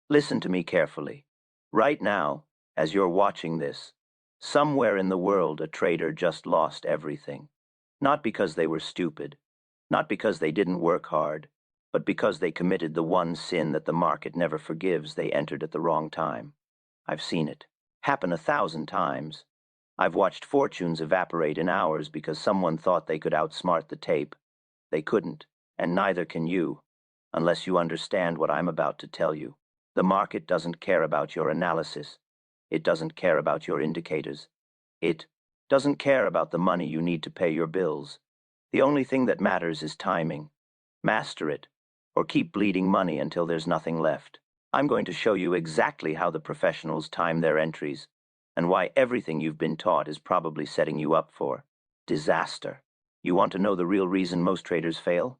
Listen to me carefully. Right now, as you're watching this, somewhere in the world a trader just lost everything. Not because they were stupid, not because they didn't work hard, but because they committed the one sin that the market never forgives. They entered at the wrong time. I've seen it happen 1,000 times. I've watched fortunes evaporate in hours because someone thought they could outsmart the tape. They couldn't, and neither can you, unless you understand what I'm about to tell you. The market doesn't care about your analysis. It doesn't care about your indicators. It doesn't care about the money you need to pay your bills. The only thing that matters is timing. Master it, or keep bleeding money until there's nothing left. I'm going to show you exactly how the professionals time their entries, and why everything you've been taught is probably setting you up for disaster. You want to know the real reason most traders fail?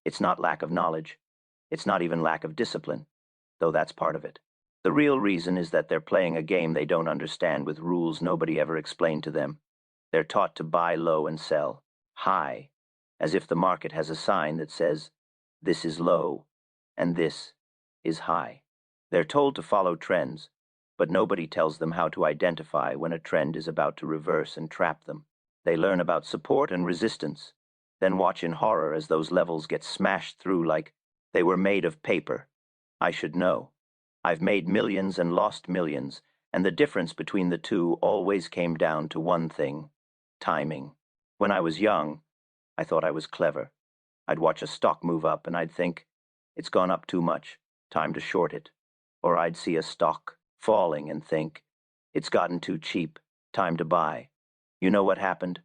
It's not lack of knowledge. It's not even lack of discipline, though that's part of it. The real reason is that they're playing a game they don't understand with rules nobody ever explained to them. They're taught to buy low and sell high, as if the market has a sign that says, this is low, and this is high. They're told to follow trends, but nobody tells them how to identify when a trend is about to reverse and trap them. They learn about support and resistance, then watch in horror as those levels get smashed through like they were made of paper. I should know. I've made millions and lost millions, and the difference between the two always came down to one thing: timing. When I was young, I thought I was clever. I'd watch a stock move up and I'd think, it's gone up too much, time to short it. Or I'd see a stock falling and think, it's gotten too cheap, time to buy. You know what happened?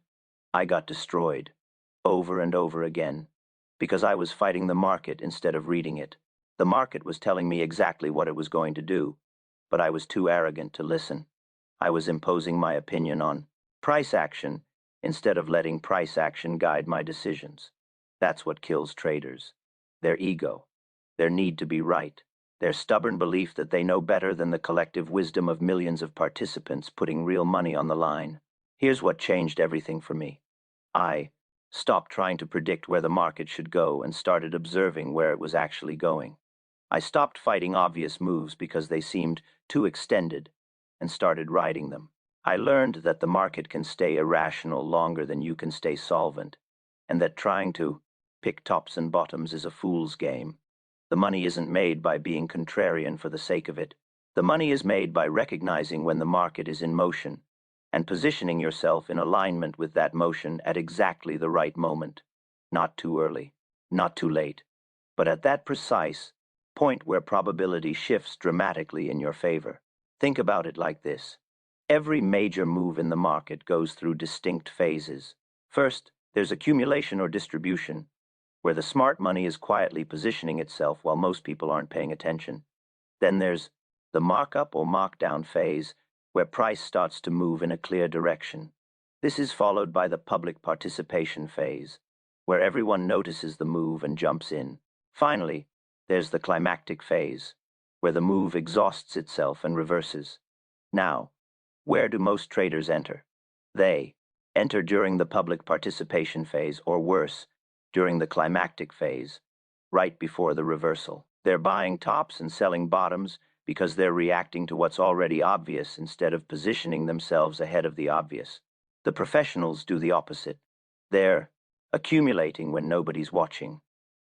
I got destroyed, over and over again, because I was fighting the market instead of reading it. The market was telling me exactly what it was going to do, but I was too arrogant to listen. I was imposing my opinion on price action instead of letting price action guide my decisions. That's what kills traders. Their ego, their need to be right, their stubborn belief that they know better than the collective wisdom of millions of participants putting real money on the line. Here's what changed everything for me. I stopped trying to predict where the market should go and started observing where it was actually going. I stopped fighting obvious moves because they seemed too extended and started riding them. I learned that the market can stay irrational longer than you can stay solvent, and that trying to pick tops and bottoms is a fool's game. The money isn't made by being contrarian for the sake of it. The money is made by recognizing when the market is in motion and positioning yourself in alignment with that motion at exactly the right moment. Not too early, not too late, but at that precise point where probability shifts dramatically in your favor. Think about it like this. Every major move in the market goes through distinct phases. First, there's accumulation or distribution, where the smart money is quietly positioning itself while most people aren't paying attention. Then there's the markup or markdown phase, where price starts to move in a clear direction. This is followed by the public participation phase, where everyone notices the move and jumps in. Finally, there's the climactic phase, where the move exhausts itself and reverses. Now, where do most traders enter? They enter during the public participation phase, or worse, during the climactic phase, right before the reversal. They're buying tops and selling bottoms because they're reacting to what's already obvious instead of positioning themselves ahead of the obvious. The professionals do the opposite. They're accumulating when nobody's watching.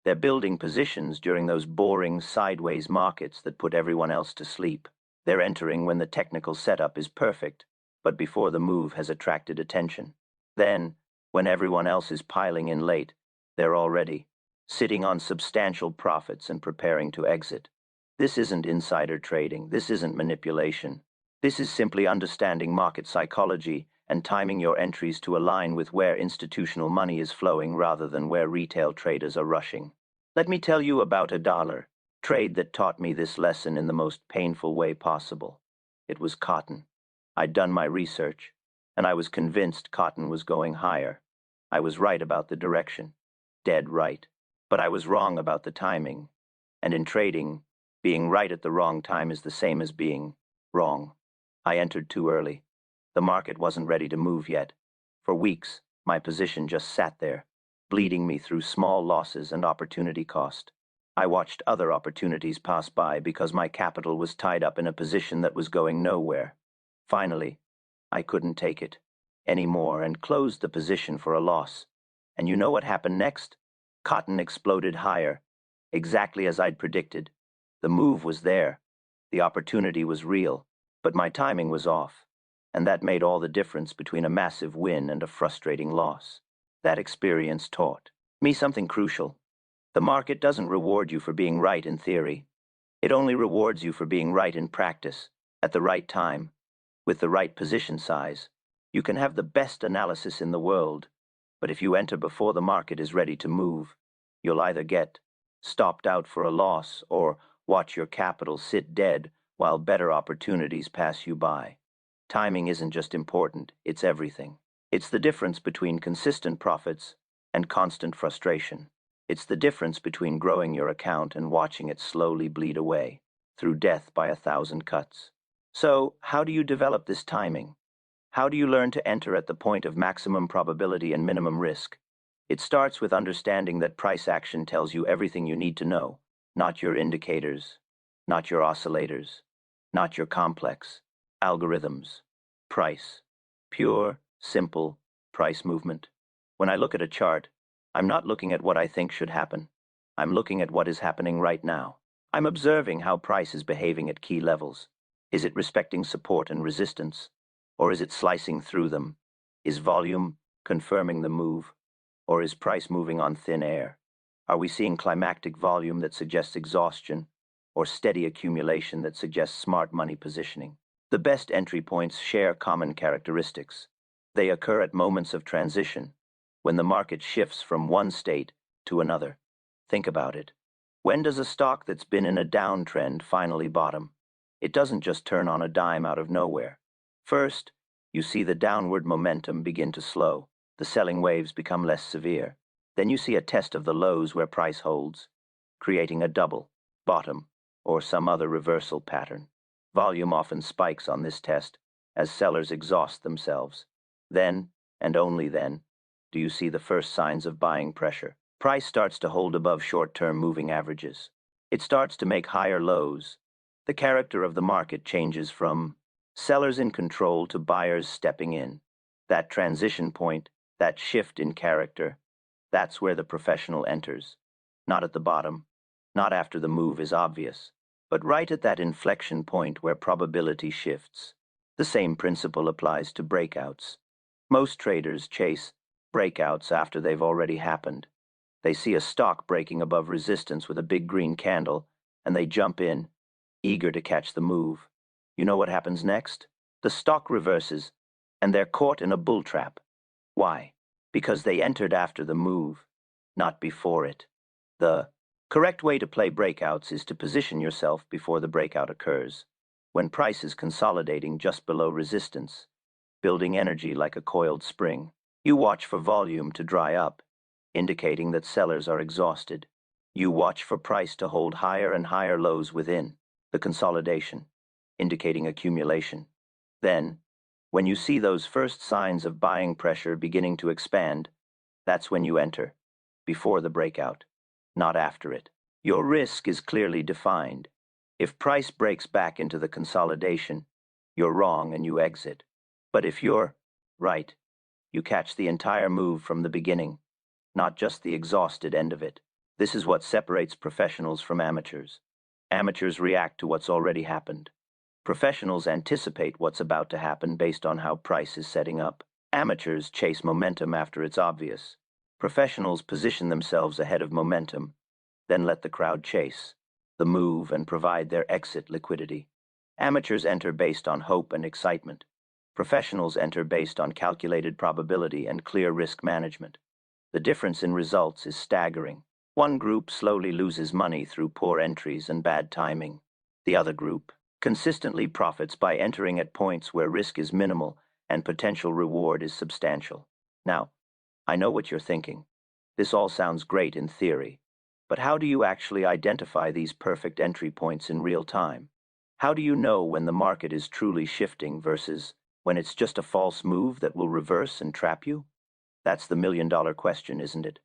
They're building positions during those boring sideways markets that put everyone else to sleep. They're entering when the technical setup is perfect, but before the move has attracted attention. Then, when everyone else is piling in late, they're already sitting on substantial profits and preparing to exit. This isn't insider trading. This isn't manipulation. This is simply understanding market psychology and timing your entries to align with where institutional money is flowing rather than where retail traders are rushing. Let me tell you about a dollar trade that taught me this lesson in the most painful way possible. It was cotton. I'd done my research, and I was convinced cotton was going higher. I was right about the direction, dead right, but I was wrong about the timing. And in trading, being right at the wrong time is the same as being wrong. I entered too early. The market wasn't ready to move yet. For weeks, my position just sat there, bleeding me through small losses and opportunity cost. I watched other opportunities pass by because my capital was tied up in a position that was going nowhere. Finally, I couldn't take it anymore and closed the position for a loss. And you know what happened next? Cotton exploded higher, exactly as I'd predicted. The move was there. The opportunity was real, but my timing was off. And that made all the difference between a massive win and a frustrating loss. That experience taught me something crucial. The market doesn't reward you for being right in theory. It only rewards you for being right in practice, at the right time, with the right position size. You can have the best analysis in the world, but if you enter before the market is ready to move, you'll either get stopped out for a loss or watch your capital sit dead while better opportunities pass you by. Timing isn't just important, it's everything. It's the difference between consistent profits and constant frustration. It's the difference between growing your account and watching it slowly bleed away, through death by 1,000 cuts. So, how do you develop this timing? How do you learn to enter at the point of maximum probability and minimum risk? It starts with understanding that price action tells you everything you need to know, not your indicators, not your oscillators, not your complex algorithms. Price. Pure, simple price movement. When I look at a chart, I'm not looking at what I think should happen. I'm looking at what is happening right now. I'm observing how price is behaving at key levels. Is it respecting support and resistance? Or is it slicing through them? Is volume confirming the move? Or is price moving on thin air? Are we seeing climactic volume that suggests exhaustion, or steady accumulation that suggests smart money positioning? The best entry points share common characteristics. They occur at moments of transition, when the market shifts from one state to another. Think about it. When does a stock that's been in a downtrend finally bottom? It doesn't just turn on a dime out of nowhere. First, you see the downward momentum begin to slow. The selling waves become less severe. Then you see a test of the lows where price holds, creating a double, bottom, or some other reversal pattern. Volume often spikes on this test as sellers exhaust themselves. Then, and only then, do you see the first signs of buying pressure. Price starts to hold above short-term moving averages. It starts to make higher lows. The character of the market changes from sellers in control to buyers stepping in. That transition point, that shift in character, that's where the professional enters. Not at the bottom, not after the move is obvious, but right at that inflection point where probability shifts. The same principle applies to breakouts. Most traders chase breakouts after they've already happened. They see a stock breaking above resistance with a big green candle, and they jump in, eager to catch the move. You know what happens next? The stock reverses, and they're caught in a bull trap. Why? Because they entered after the move, not before it. The correct way to play breakouts is to position yourself before the breakout occurs, when price is consolidating just below resistance, building energy like a coiled spring. You watch for volume to dry up, indicating that sellers are exhausted. You watch for price to hold higher and higher lows within, the consolidation, indicating accumulation. Then, when you see those first signs of buying pressure beginning to expand, that's when you enter, before the breakout, not after it. Your risk is clearly defined. If price breaks back into the consolidation, you're wrong and you exit. But if you're right, you catch the entire move from the beginning, not just the exhausted end of it. This is what separates professionals from amateurs. Amateurs react to what's already happened. Professionals anticipate what's about to happen based on how price is setting up. Amateurs chase momentum after it's obvious. Professionals position themselves ahead of momentum, then let the crowd chase the move and provide their exit liquidity. Amateurs enter based on hope and excitement. Professionals enter based on calculated probability and clear risk management. The difference in results is staggering. One group slowly loses money through poor entries and bad timing. The other group consistently profits by entering at points where risk is minimal and potential reward is substantial. Now, I know what you're thinking. This all sounds great in theory, but how do you actually identify these perfect entry points in real time? How do you know when the market is truly shifting versus when it's just a false move that will reverse and trap you? That's the million-dollar question, isn't it?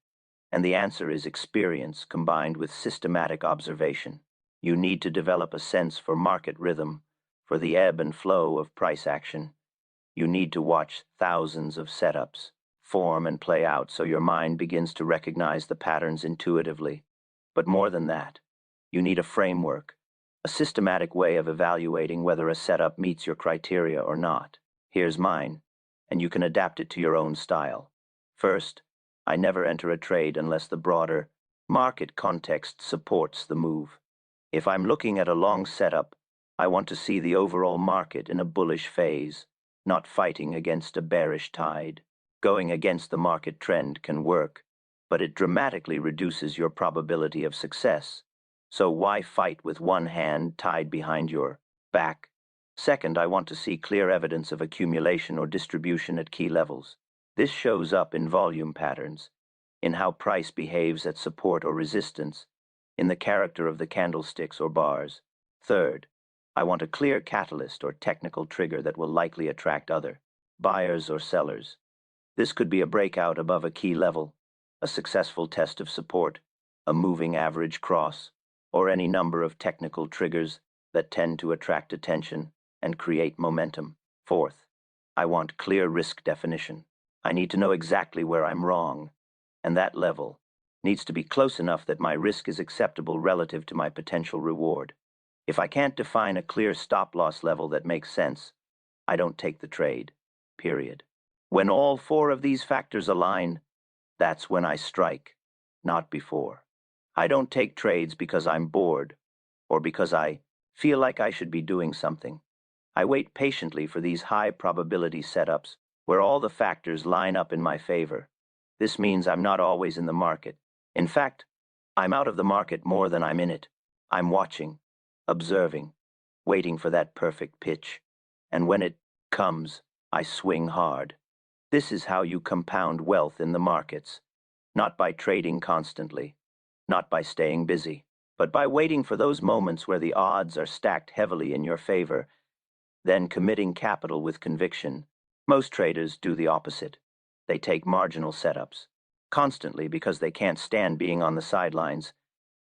And the answer is experience combined with systematic observation. You need to develop a sense for market rhythm, for the ebb and flow of price action. You need to watch thousands of setups form and play out so your mind begins to recognize the patterns intuitively. But more than that, you need a framework, a systematic way of evaluating whether a setup meets your criteria or not. Here's mine, and you can adapt it to your own style. First, I never enter a trade unless the broader market context supports the move. If I'm looking at a long setup, I want to see the overall market in a bullish phase, not fighting against a bearish tide. Going against the market trend can work, but it dramatically reduces your probability of success. So why fight with one hand tied behind your back? Second, I want to see clear evidence of accumulation or distribution at key levels. This shows up in volume patterns, in how price behaves at support or resistance, in the character of the candlesticks or bars. Third, I want a clear catalyst or technical trigger that will likely attract other buyers or sellers. This could be a breakout above a key level, a successful test of support, a moving average cross, or any number of technical triggers that tend to attract attention and create momentum. Fourth, I want clear risk definition. I need to know exactly where I'm wrong, and that level needs to be close enough that my risk is acceptable relative to my potential reward. If I can't define a clear stop-loss level that makes sense, I don't take the trade, period. When all four of these factors align, that's when I strike, not before. I don't take trades because I'm bored or because I feel like I should be doing something. I wait patiently for these high-probability setups where all the factors line up in my favor. This means I'm not always in the market. In fact, I'm out of the market more than I'm in it. I'm watching, observing, waiting for that perfect pitch. And when it comes, I swing hard. This is how you compound wealth in the markets, not by trading constantly, not by staying busy, but by waiting for those moments where the odds are stacked heavily in your favor, then committing capital with conviction. Most traders do the opposite. They take marginal setups, constantly because they can't stand being on the sidelines.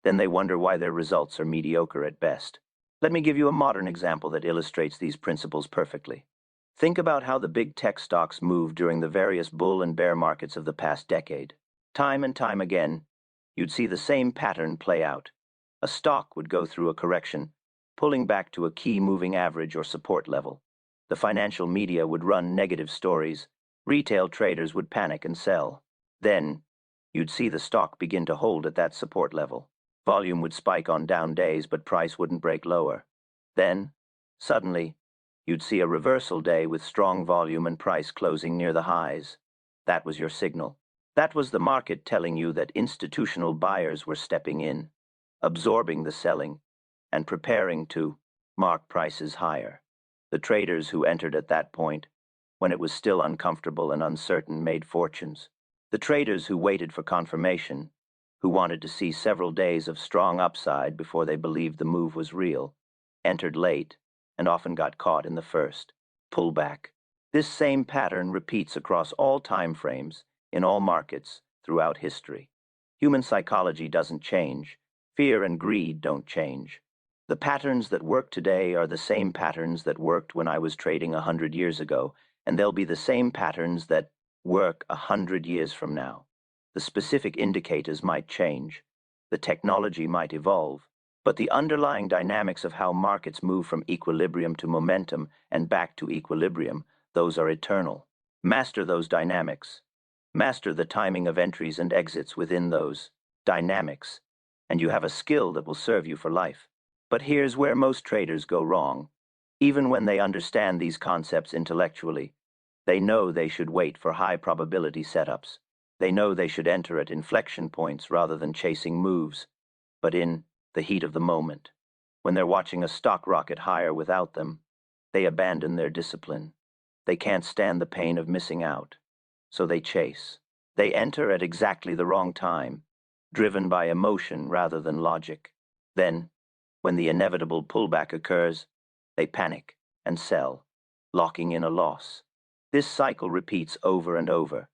Then they wonder why their results are mediocre at best. Let me give you a modern example that illustrates these principles perfectly. Think about how the big tech stocks moved during the various bull and bear markets of the past decade. Time and time again, you'd see the same pattern play out. A stock would go through a correction, pulling back to a key moving average or support level. The financial media would run negative stories. Retail traders would panic and sell. Then, you'd see the stock begin to hold at that support level. Volume would spike on down days, but price wouldn't break lower. Then, suddenly, you'd see a reversal day with strong volume and price closing near the highs. That was your signal. That was the market telling you that institutional buyers were stepping in, absorbing the selling, and preparing to mark prices higher. The traders who entered at that point, when it was still uncomfortable and uncertain, made fortunes. The traders who waited for confirmation, who wanted to see several days of strong upside before they believed the move was real, entered late and often got caught in the first pullback. This same pattern repeats across all time frames, in all markets, throughout history. Human psychology doesn't change. Fear and greed don't change. The patterns that work today are the same patterns that worked when I was trading 100 years ago, and they'll be the same patterns that work 100 years from now. The specific indicators might change. The technology might evolve. But the underlying dynamics of how markets move from equilibrium to momentum and back to equilibrium, those are eternal. Master those dynamics. Master the timing of entries and exits within those dynamics, and you have a skill that will serve you for life. But here's where most traders go wrong. Even when they understand these concepts intellectually, they know they should wait for high-probability setups. They know they should enter at inflection points rather than chasing moves. But in the heat of the moment, when they're watching a stock rocket higher without them, they abandon their discipline. They can't stand the pain of missing out, so they chase. They enter at exactly the wrong time, driven by emotion rather than logic. Then, when the inevitable pullback occurs, they panic and sell, locking in a loss. This cycle repeats over and over.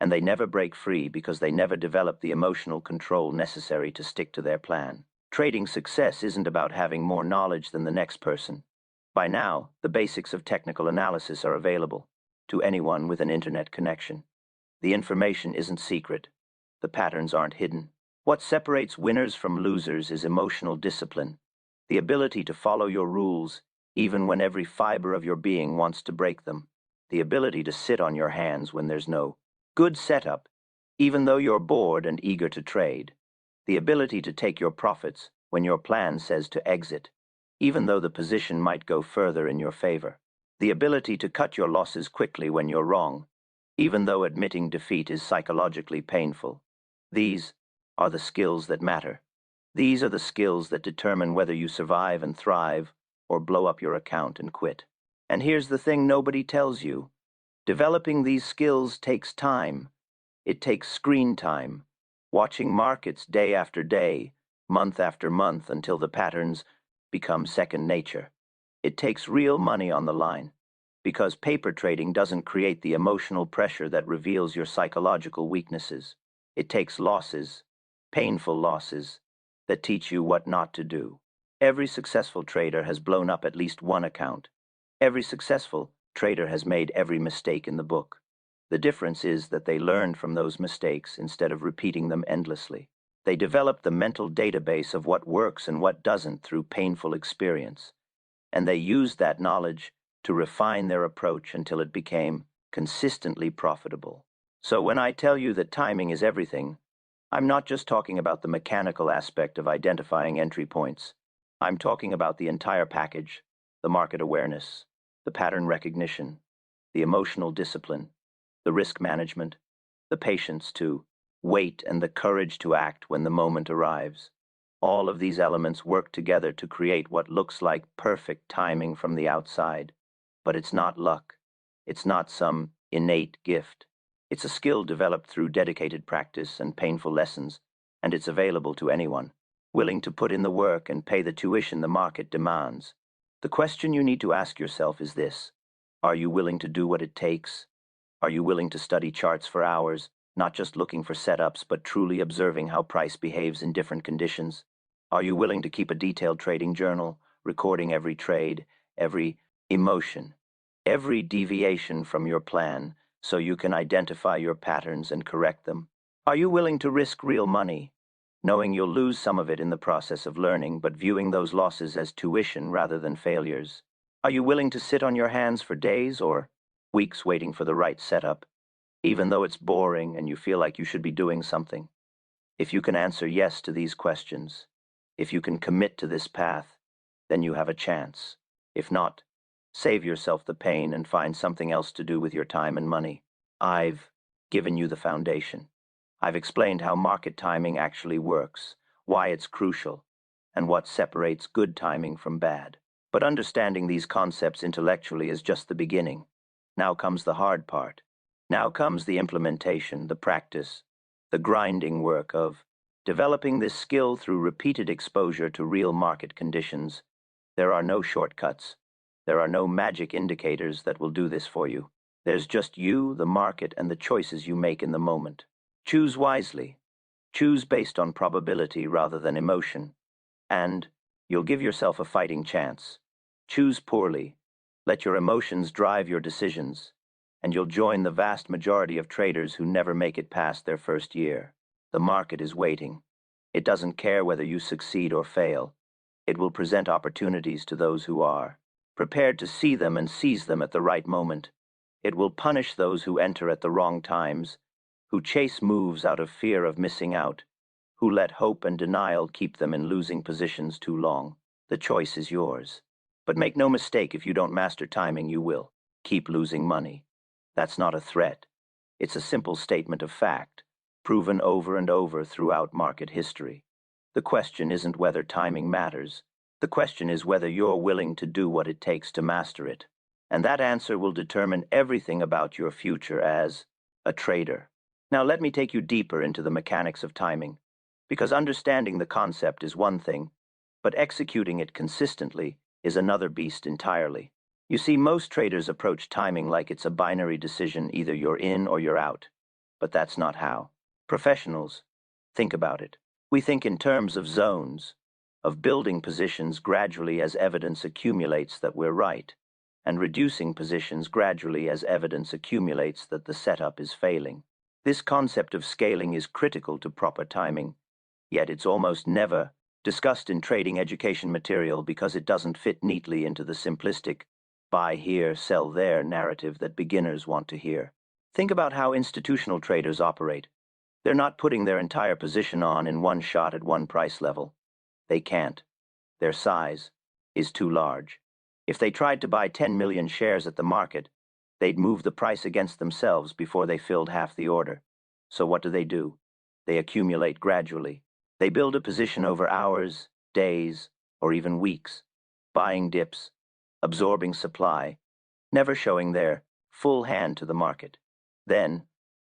And they never break free because they never develop the emotional control necessary to stick to their plan. Trading success isn't about having more knowledge than the next person. By now, the basics of technical analysis are available to anyone with an internet connection. The information isn't secret. The patterns aren't hidden. What separates winners from losers is emotional discipline, the ability to follow your rules even when every fiber of your being wants to break them, the ability to sit on your hands when there's no good setup, even though you're bored and eager to trade, the ability to take your profits when your plan says to exit, even though the position might go further in your favor, the ability to cut your losses quickly when you're wrong, even though admitting defeat is psychologically painful. These are the skills that matter. These are the skills that determine whether you survive and thrive or blow up your account and quit. And here's the thing nobody tells you. Developing these skills takes time. It takes screen time, watching markets day after day, month after month until the patterns become second nature. It takes real money on the line, because paper trading doesn't create the emotional pressure that reveals your psychological weaknesses. It takes losses, painful losses, that teach you what not to do. Every successful trader has blown up at least one account. Every successful trader has made every mistake in the book. The difference is that they learned from those mistakes instead of repeating them endlessly. They developed the mental database of what works and what doesn't through painful experience, and they used that knowledge to refine their approach until it became consistently profitable. So when I tell you that timing is everything, I'm not just talking about the mechanical aspect of identifying entry points. I'm talking about the entire package, the market awareness, the pattern recognition, the emotional discipline, the risk management, the patience to wait, and the courage to act when the moment arrives. All of these elements work together to create what looks like perfect timing from the outside. But it's not luck. It's not some innate gift. It's a skill developed through dedicated practice and painful lessons, and it's available to anyone willing to put in the work and pay the tuition the market demands. The question you need to ask yourself is this: are you willing to do what it takes? Are you willing to study charts for hours, not just looking for setups, but truly observing how price behaves in different conditions? Are you willing to keep a detailed trading journal, recording every trade, every emotion, every deviation from your plan, so you can identify your patterns and correct them? Are you willing to risk real money, knowing you'll lose some of it in the process of learning, but viewing those losses as tuition rather than failures? Are you willing to sit on your hands for days or weeks waiting for the right setup, even though it's boring and you feel like you should be doing something? If you can answer yes to these questions, if you can commit to this path, then you have a chance. If not, save yourself the pain and find something else to do with your time and money. I've given you the foundation. I've explained how market timing actually works, why it's crucial, and what separates good timing from bad. But understanding these concepts intellectually is just the beginning. Now comes the hard part. Now comes the implementation, the practice, the grinding work of developing this skill through repeated exposure to real market conditions. There are no shortcuts. There are no magic indicators that will do this for you. There's just you, the market, and the choices you make in the moment. Choose wisely. Choose based on probability rather than emotion. And you'll give yourself a fighting chance. Choose poorly. Let your emotions drive your decisions, and you'll join the vast majority of traders who never make it past their first year. The market is waiting. It doesn't care whether you succeed or fail. It will present opportunities to those who are prepared to see them and seize them at the right moment. It will punish those who enter at the wrong times, who chase moves out of fear of missing out, who let hope and denial keep them in losing positions too long. The choice is yours. But make no mistake, if you don't master timing, you will keep losing money. That's not a threat. It's a simple statement of fact, proven over and over throughout market history. The question isn't whether timing matters. The question is whether you're willing to do what it takes to master it. And that answer will determine everything about your future as a trader. Now let me take you deeper into the mechanics of timing, because understanding the concept is one thing, but executing it consistently is another beast entirely. You see, most traders approach timing like it's a binary decision: either you're in or you're out. But that's not how professionals think about it. We think in terms of zones, of building positions gradually as evidence accumulates that we're right, and reducing positions gradually as evidence accumulates that the setup is failing. This concept of scaling is critical to proper timing, yet it's almost never discussed in trading education material because it doesn't fit neatly into the simplistic buy here, sell there narrative that beginners want to hear. Think about how institutional traders operate. They're not putting their entire position on in one shot at one price level. They can't. Their size is too large. If they tried to buy 10 million shares at the market, they'd move the price against themselves before they filled half the order. So what do? They accumulate gradually. They build a position over hours, days, or even weeks, buying dips, absorbing supply, never showing their full hand to the market. Then,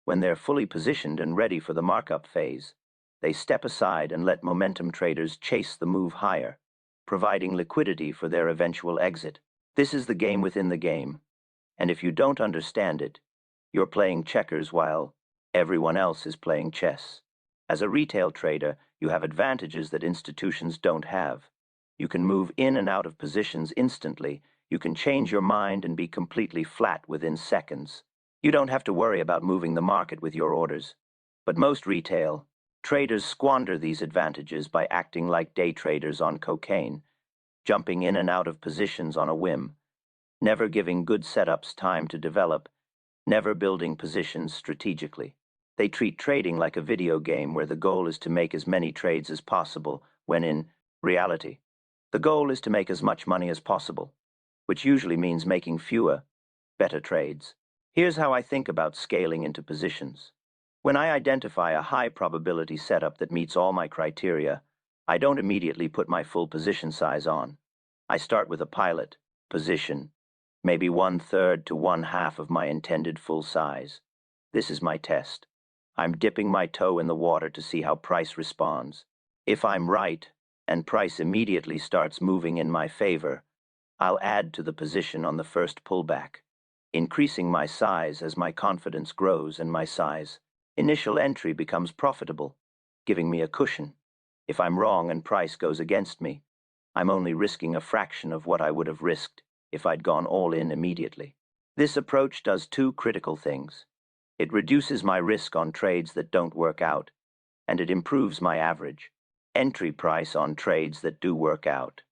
when they're fully positioned and ready for the markup phase, they step aside and let momentum traders chase the move higher, providing liquidity for their eventual exit. This is the game within the game, and if you don't understand it, you're playing checkers while everyone else is playing chess. As a retail trader, you have advantages that institutions don't have. You can move in and out of positions instantly. You can change your mind and be completely flat within seconds. You don't have to worry about moving the market with your orders. But most retail traders squander these advantages by acting like day traders on cocaine, jumping in and out of positions on a whim, never giving good setups time to develop, never building positions strategically. They treat trading like a video game where the goal is to make as many trades as possible, when in reality, the goal is to make as much money as possible, which usually means making fewer, better trades. Here's how I think about scaling into positions. When I identify a high probability setup that meets all my criteria, I don't immediately put my full position size on. I start with a pilot position, maybe 1/3 to 1/2 of my intended full size. This is my test. I'm dipping my toe in the water to see how price responds. If I'm right, and price immediately starts moving in my favor, I'll add to the position on the first pullback, increasing my size as my confidence grows and my size. Initial entry becomes profitable, giving me a cushion. If I'm wrong and price goes against me, I'm only risking a fraction of what I would have risked if I'd gone all in immediately. This approach does two critical things. It reduces my risk on trades that don't work out, and it improves my average entry price on trades that do work out.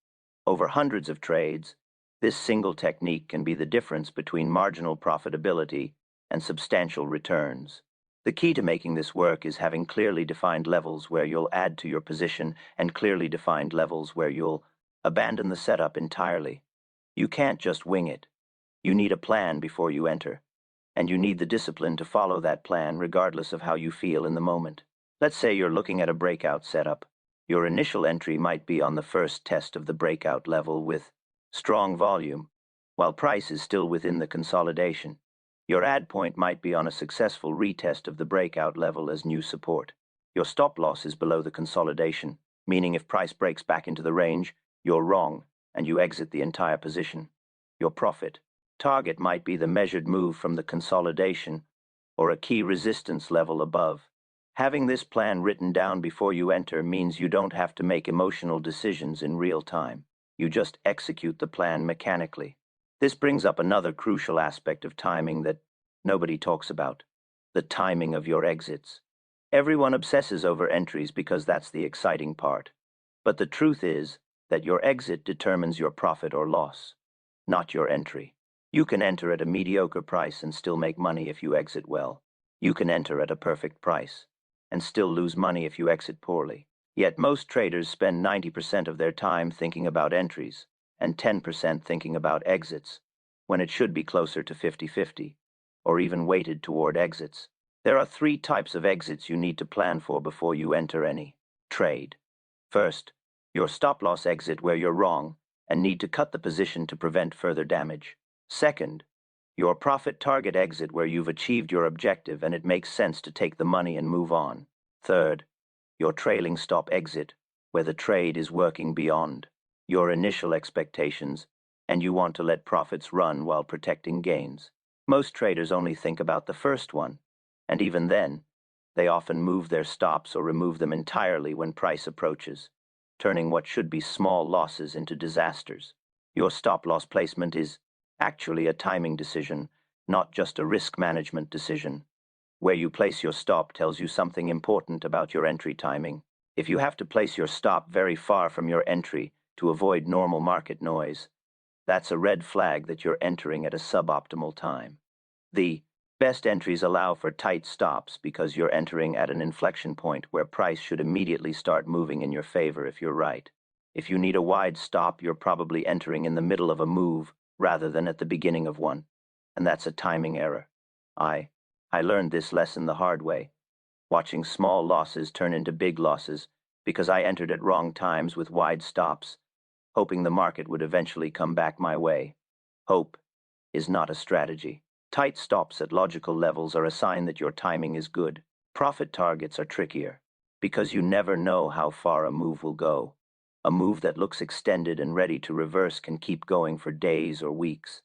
Over hundreds of trades, this single technique can be the difference between marginal profitability and substantial returns. The key to making this work is having clearly defined levels where you'll add to your position and clearly defined levels where you'll abandon the setup entirely. You can't just wing it. You need a plan before you enter, and you need the discipline to follow that plan regardless of how you feel in the moment. Let's say you're looking at a breakout setup. Your initial entry might be on the first test of the breakout level with strong volume, while price is still within the consolidation. Your add point might be on a successful retest of the breakout level as new support. Your stop loss is below the consolidation, meaning if price breaks back into the range, you're wrong and you exit the entire position. Your profit target might be the measured move from the consolidation or a key resistance level above. Having this plan written down before you enter means you don't have to make emotional decisions in real time. You just execute the plan mechanically. This brings up another crucial aspect of timing that nobody talks about: the timing of your exits. Everyone obsesses over entries because that's the exciting part. But the truth is that your exit determines your profit or loss, not your entry. You can enter at a mediocre price and still make money if you exit well. You can enter at a perfect price and still lose money if you exit poorly. Yet most traders spend 90% of their time thinking about entries and 10% thinking about exits, when it should be closer to 50-50, or even weighted toward exits. There are 3 types of exits you need to plan for before you enter any trade. First, your stop-loss exit where you're wrong and need to cut the position to prevent further damage. Second, your profit target exit where you've achieved your objective and it makes sense to take the money and move on. Third, your trailing stop exit where the trade is working beyond your initial expectations, and you want to let profits run while protecting gains. Most traders only think about the first one, And even then, they often move their stops or remove them entirely when price approaches, turning what should be small losses into disasters. Your stop-loss placement is actually a timing decision, not just a risk management decision. Where you place your stop tells you something important about your entry timing. If you have to place your stop very far from your entry to avoid normal market noise, that's a red flag that you're entering at a suboptimal time. The best entries allow for tight stops because you're entering at an inflection point where price should immediately start moving in your favor if you're right. If you need a wide stop, you're probably entering in the middle of a move rather than at the beginning of one, and that's a timing error. I learned this lesson the hard way, watching small losses turn into big losses because I entered at wrong times with wide stops, hoping the market would eventually come back my way. Hope is not a strategy. Tight stops at logical levels are a sign that your timing is good. Profit targets are trickier because you never know how far a move will go. A move that looks extended and ready to reverse can keep going for days or weeks.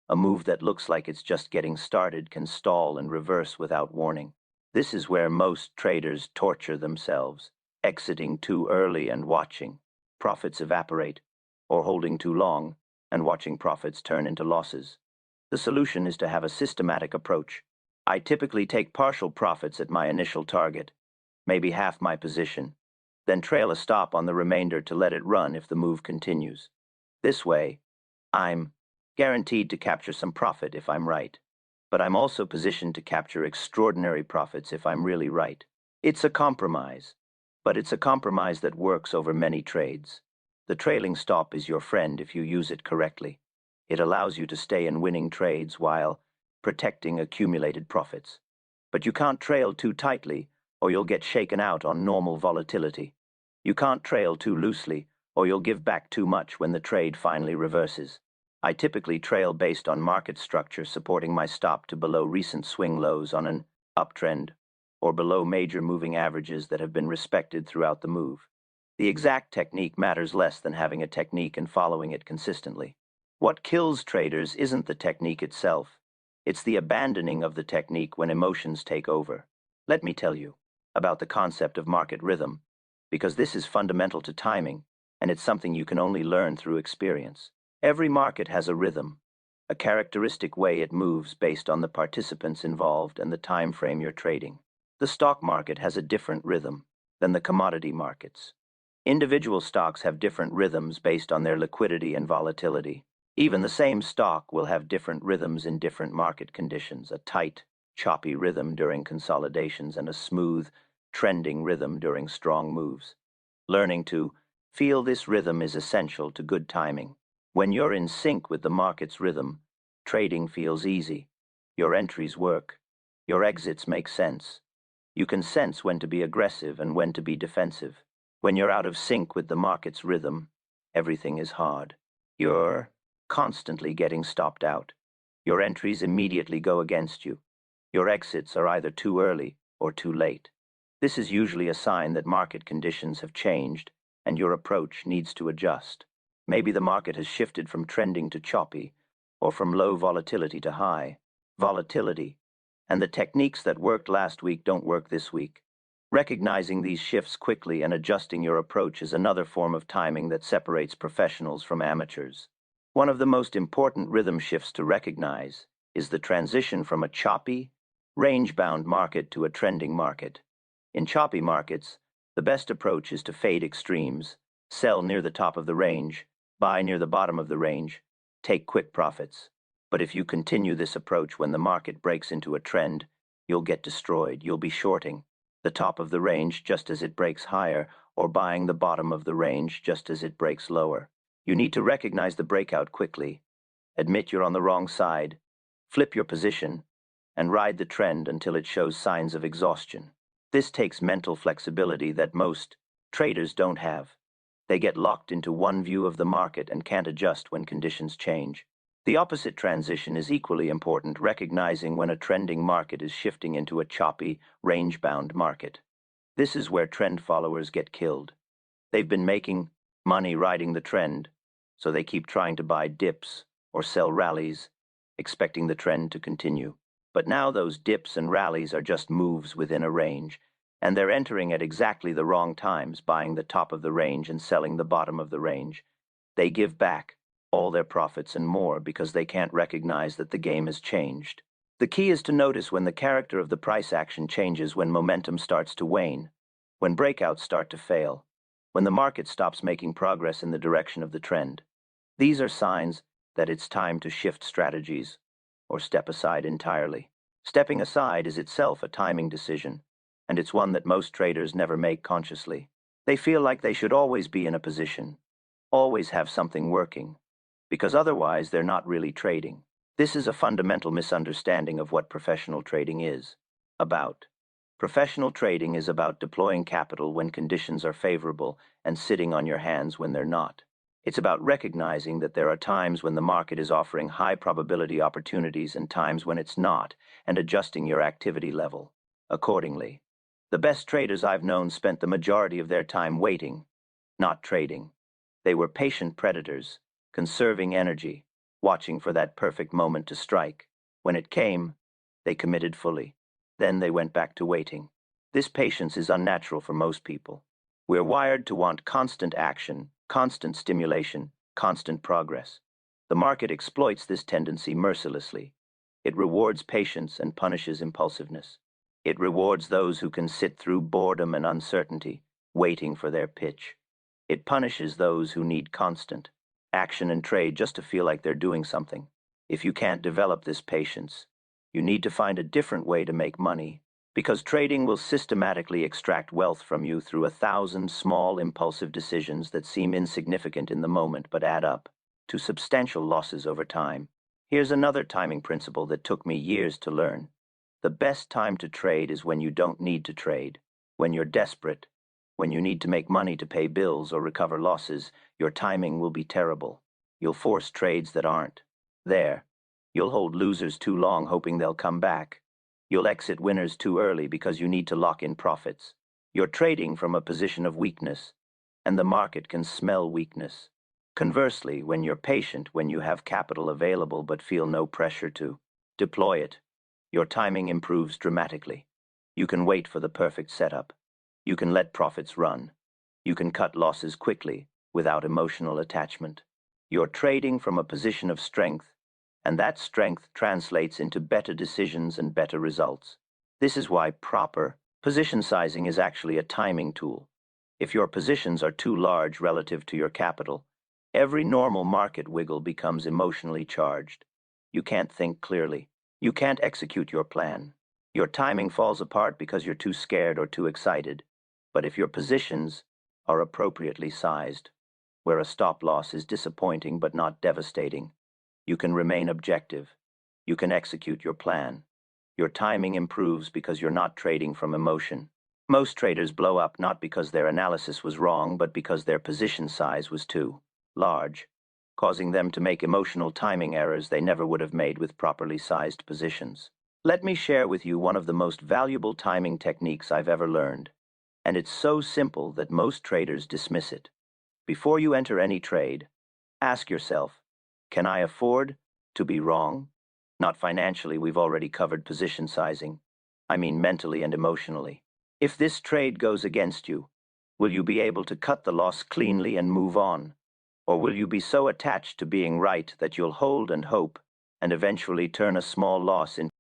A move that looks like it's just getting started can stall and reverse without warning. This is where most traders torture themselves, exiting too early and watching profits evaporate, or holding too long and watching profits turn into losses. The solution is to have a systematic approach. I typically take partial profits at my initial target, maybe half my position, then trail a stop on the remainder to let it run if the move continues. This way, I'm guaranteed to capture some profit if I'm right, but I'm also positioned to capture extraordinary profits if I'm really right. It's a compromise, but it's a compromise that works over many trades. The trailing stop is your friend if you use it correctly. It allows you to stay in winning trades while protecting accumulated profits. But you can't trail too tightly, or you'll get shaken out on normal volatility. You can't trail too loosely, or you'll give back too much when the trade finally reverses. I typically trail based on market structure, supporting my stop to below recent swing lows on an uptrend, or below major moving averages that have been respected throughout the move. The exact technique matters less than having a technique and following it consistently. What kills traders isn't the technique itself. It's the abandoning of the technique when emotions take over. Let me tell you about the concept of market rhythm, because this is fundamental to timing, and it's something you can only learn through experience. Every market has a rhythm, a characteristic way it moves based on the participants involved and the time frame you're trading. The stock market has a different rhythm than the commodity markets. Individual stocks have different rhythms based on their liquidity and volatility. Even the same stock will have different rhythms in different market conditions, a tight, choppy rhythm during consolidations and a smooth, trending rhythm during strong moves. Learning to feel this rhythm is essential to good timing. When you're in sync with the market's rhythm, trading feels easy. Your entries work. Your exits make sense. You can sense when to be aggressive and when to be defensive. When you're out of sync with the market's rhythm, everything is hard. You're constantly getting stopped out. Your entries immediately go against you. Your exits are either too early or too late. This is usually a sign that market conditions have changed and your approach needs to adjust. Maybe the market has shifted from trending to choppy, or from low volatility to high volatility, and the techniques that worked last week don't work this week. Recognizing these shifts quickly and adjusting your approach is another form of timing that separates professionals from amateurs. One of the most important rhythm shifts to recognize is the transition from a choppy, range-bound market to a trending market. In choppy markets, the best approach is to fade extremes, sell near the top of the range, buy near the bottom of the range, take quick profits. But if you continue this approach when the market breaks into a trend, you'll get destroyed. You'll be shorting the top of the range just as it breaks higher, or buying the bottom of the range just as it breaks lower. You need to recognize the breakout quickly, admit you're on the wrong side, flip your position, and ride the trend until it shows signs of exhaustion. This takes mental flexibility that most traders don't have. They get locked into one view of the market and can't adjust when conditions change. The opposite transition is equally important, recognizing when a trending market is shifting into a choppy, range-bound market. This is where trend followers get killed. They've been making money riding the trend, so they keep trying to buy dips or sell rallies, expecting the trend to continue. But now those dips and rallies are just moves within a range, and they're entering at exactly the wrong times, buying the top of the range and selling the bottom of the range. They give back all their profits and more because they can't recognize that the game has changed. The key is to notice when the character of the price action changes, when momentum starts to wane, when breakouts start to fail, when the market stops making progress in the direction of the trend. These are signs that it's time to shift strategies or step aside entirely. Stepping aside is itself a timing decision, and it's one that most traders never make consciously. They feel like they should always be in a position, always have something working, because otherwise they're not really trading. This is a fundamental misunderstanding of what professional trading is about. Professional trading is about deploying capital when conditions are favorable and sitting on your hands when they're not. It's about recognizing that there are times when the market is offering high probability opportunities and times when it's not, and adjusting your activity level accordingly. The best traders I've known spent the majority of their time waiting, not trading. They were patient predators, conserving energy, watching for that perfect moment to strike. When it came, they committed fully. Then they went back to waiting. This patience is unnatural for most people. We're wired to want constant action, constant stimulation, constant progress. The market exploits this tendency mercilessly. It rewards patience and punishes impulsiveness. It rewards those who can sit through boredom and uncertainty, waiting for their pitch. It punishes those who need constant action and trade just to feel like they're doing something. If you can't develop this patience, you need to find a different way to make money, because trading will systematically extract wealth from you through 1,000 small impulsive decisions that seem insignificant in the moment but add up to substantial losses over time. Here's another timing principle that took me years to learn. The best time to trade is when you don't need to trade, when you're desperate. When you need to make money to pay bills or recover losses, your timing will be terrible. You'll force trades that aren't there. You'll hold losers too long hoping they'll come back. You'll exit winners too early because you need to lock in profits. You're trading from a position of weakness, and the market can smell weakness. Conversely, when you're patient, when you have capital available but feel no pressure to deploy it, your timing improves dramatically. You can wait for the perfect setup. You can let profits run. You can cut losses quickly without emotional attachment. You're trading from a position of strength, and that strength translates into better decisions and better results. This is why proper position sizing is actually a timing tool. If your positions are too large relative to your capital, every normal market wiggle becomes emotionally charged. You can't think clearly. You can't execute your plan. Your timing falls apart because you're too scared or too excited. But if your positions are appropriately sized, where a stop loss is disappointing but not devastating, you can remain objective. You can execute your plan. Your timing improves because you're not trading from emotion. Most traders blow up not because their analysis was wrong, but because their position size was too large, causing them to make emotional timing errors they never would have made with properly sized positions. Let me share with you one of the most valuable timing techniques I've ever learned. And it's so simple that most traders dismiss it. Before you enter any trade, ask yourself, can I afford to be wrong? Not financially, we've already covered position sizing. I mean mentally and emotionally. If this trade goes against you, will you be able to cut the loss cleanly and move on? Or will you be so attached to being right that you'll hold and hope and eventually turn a small loss into